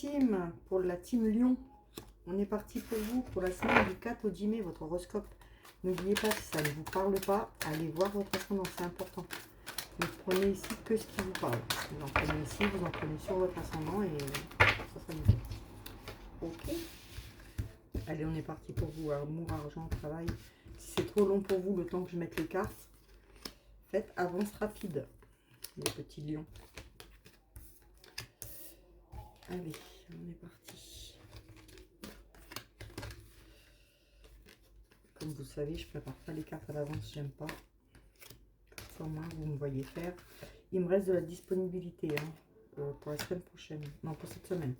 team, pour la team Lion, on est parti pour vous pour la semaine du 4 au 10 mai, votre horoscope. N'oubliez pas, si ça ne vous parle pas, allez voir votre ascendant, c'est important. Ne prenez ici que ce qui vous parle. Vous en prenez ici, vous en prenez sur votre ascendant et ça sera nickel. Ok. Allez, on est parti pour vous. Amour, argent, travail. Si c'est trop long pour vous, le temps que je mette les cartes, faites avance rapide, les petits lions. Allez, on est parti. Comme vous savez, je prépare pas les cartes à l'avance, j'aime pas. Sans main, vous me voyez faire. Il me reste de la disponibilité pour la semaine prochaine. Non, pour cette semaine.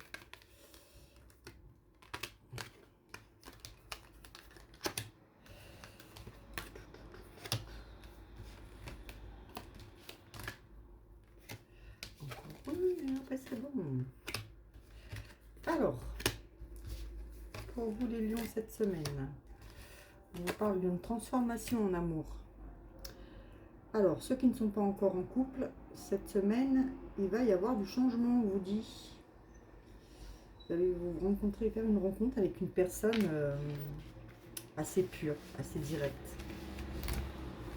Encore une, après c'est bon. Alors, pour vous les lions cette semaine, on vous parle d'une transformation en amour. Alors, ceux qui ne sont pas encore en couple, cette semaine, il va y avoir du changement, on vous dit. Vous allez vous rencontrer, faire une rencontre avec une personne assez pure, assez directe.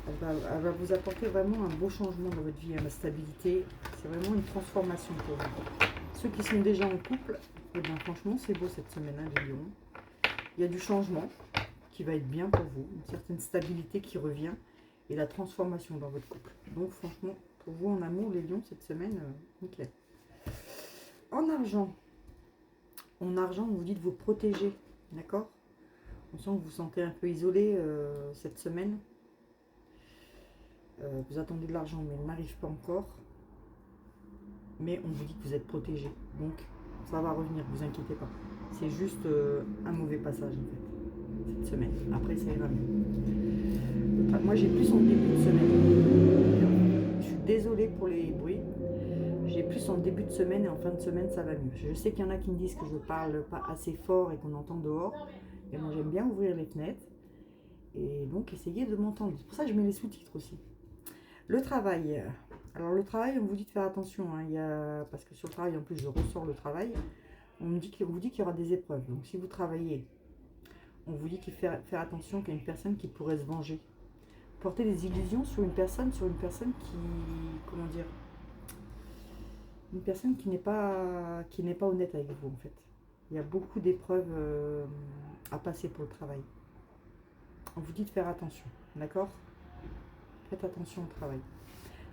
Elle va vous apporter vraiment un beau changement dans votre vie, la stabilité. C'est vraiment une transformation pour vous. Ceux qui sont déjà en couple, eh bien, franchement, c'est beau cette semaine, hein, les lions. Il y a du changement qui va être bien pour vous, une certaine stabilité qui revient et la transformation dans votre couple. Donc, franchement, pour vous en amour, les lions, cette semaine, nickel. En argent, on vous dit de vous protéger, d'accord? On sent que vous vous sentez un peu isolé cette semaine. Vous attendez de l'argent, mais il n'arrive pas encore. Mais on vous dit que vous êtes protégé. Donc, ça va revenir, ne vous inquiétez pas. C'est juste un mauvais passage, en fait, cette semaine. Après, ça ira mieux. Moi, j'ai plus en début de semaine. Je suis désolée pour les bruits. J'ai plus en début de semaine et en fin de semaine, ça va mieux. Je sais qu'il y en a qui me disent que je parle pas assez fort et qu'on entend dehors. Et moi, j'aime bien ouvrir les fenêtres. Et donc, essayez de m'entendre. C'est pour ça que je mets les sous-titres aussi. Le travail. Alors, le travail, on vous dit de faire attention. Hein, parce que sur le travail, en plus, je ressors le travail. On vous dit qu'il y aura des épreuves. Donc, si vous travaillez, on vous dit qu'il faut faire attention qu'il y a une personne qui pourrait se venger. Porter des illusions sur une personne qui, comment dire, une personne qui n'est pas honnête avec vous, en fait. Il y a beaucoup d'épreuves à passer pour le travail. On vous dit de faire attention, d'accord? Faites attention au travail.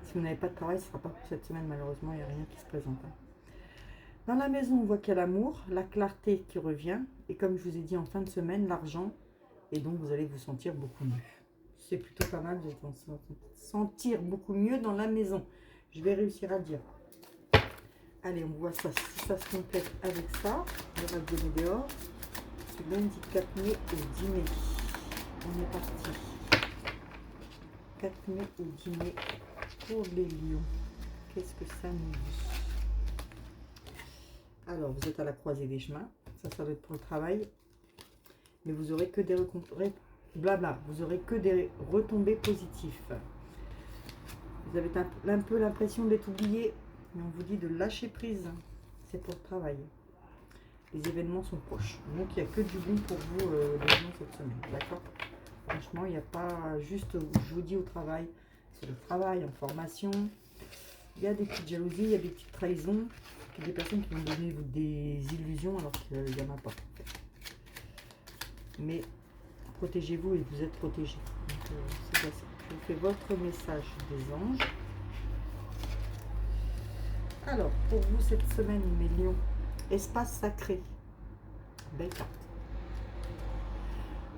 Si vous n'avez pas de travail, ce ne sera pas pour cette semaine, malheureusement, il n'y a rien qui se présente. Hein. Dans la maison, on voit qu'il y a l'amour, la clarté qui revient. Et comme je vous ai dit, en fin de semaine, l'argent. Et donc, vous allez vous sentir beaucoup mieux. C'est plutôt pas mal, vous allez vous sentir beaucoup mieux dans la maison. Je vais réussir à le dire. Allez, on voit ça, si ça se complète avec ça. On va le donner dehors. Du lundi 4 mai au 10 mai. On est parti. 4 mai au 10 mai pour les lions. Qu'est-ce que ça nous dit? Alors, vous êtes à la croisée des chemins. Ça va être pour le travail. Mais vous aurez que des vous aurez que des retombées positives. Vous avez un peu l'impression d'être oublié, mais on vous dit de lâcher prise. C'est pour le travail. Les événements sont proches. Donc, il n'y a que du bon pour vous, les gens, cette semaine. D'accord? Franchement, il n'y a pas juste, je vous dis, au travail. C'est le travail, en formation. Il y a des petites jalousies, il y a des petites trahisons. Il y a des personnes qui vont donner des illusions alors qu'il n'y en a pas. Mais protégez-vous et vous êtes protégés. C'est ça. Je vous fais votre message des anges. Alors, pour vous cette semaine, mes lions, espace sacré. Belle carte.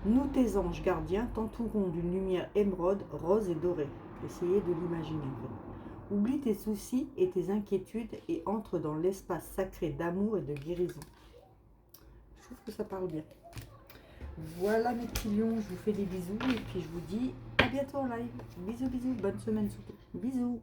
Nous, tes anges gardiens, t'entourons d'une lumière émeraude, rose et dorée. Essayez de l'imaginer. En fait. Oublie tes soucis et tes inquiétudes et entre dans l'espace sacré d'amour et de guérison. Je trouve que ça parle bien. Voilà mes petits lions, je vous fais des bisous et puis je vous dis à bientôt en live. Bisous, bisous, bonne semaine surtout. Bisous.